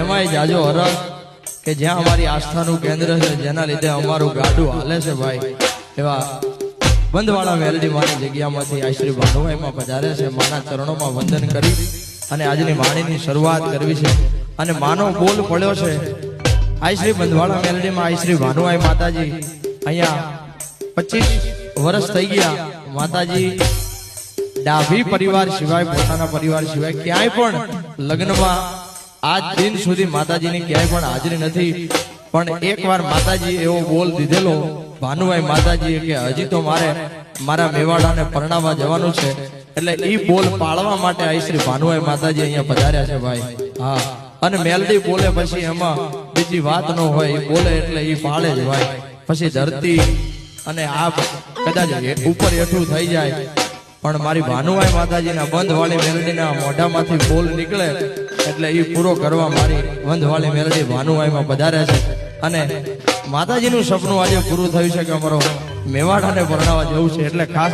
એમાંય જાજો હરખ કે જ્યાં અમારી આસ્થાનું કેન્દ્ર છે, જેના લીધે અમારું ગાડું હાલે છે ભાઈ, એવા બંધવાળા મેલડી માની જગ્યામાંથી આ શ્રી ભાનુભાઈમાં પધારે છે. માના ચરણોમાં વંદન કરી અને આજની વાણીની શરૂઆત કરવી છે. અને માનો બોલ પડ્યો છે આ શ્રી બંધવાળા મેલડીમાં. આ શ્રી ભાનુભાઈ માતાજી અહીંયા 25 વર્ષ થઈ ગયા. માતાજી ડાભી પરિવાર સિવાય, પોતાના પરિવાર સિવાય ક્યાંય પણ લગ્નમાં આજ દિન સુધી માતાજીની ક્યાંય પણ હાજરી નથી. પણ એકવાર માતાજી એવો બોલ દીધેલો ભાનુભાઈ માતાજીએ કે હજી તો મારે મારા મેવાડાને પરણાવવા જવાનું છે, એટલે ઈ બોલ પાળવા માટે આ શ્રી ભાનુભાઈ માતાજી અહીંયા પધાર્યા છે ભાઈ. હા, અને મેલડી બોલે પછી એમાં બીજી વાત ન હોય, ઈ બોલે એટલે ઈ પાળે જ ભાઈ. પછી ધરતી અને આ કદાચ ઉપર હેઠું થઈ જાય, પણ મારી ભાનુભાઈ માતાજીના બંધવાળી મેલડીના મોઢામાંથી બોલ નીકળે એટલે એ પૂરો કરવા મારી બંધવાળી મેલડી ભાનુભાઈમાં પધાર્યા છે. અને માતાજીનું સપનું આજે પૂરું થયું છે કે અમારો મેવાડાને પરણાવવા જવું છે, એટલે ખાસ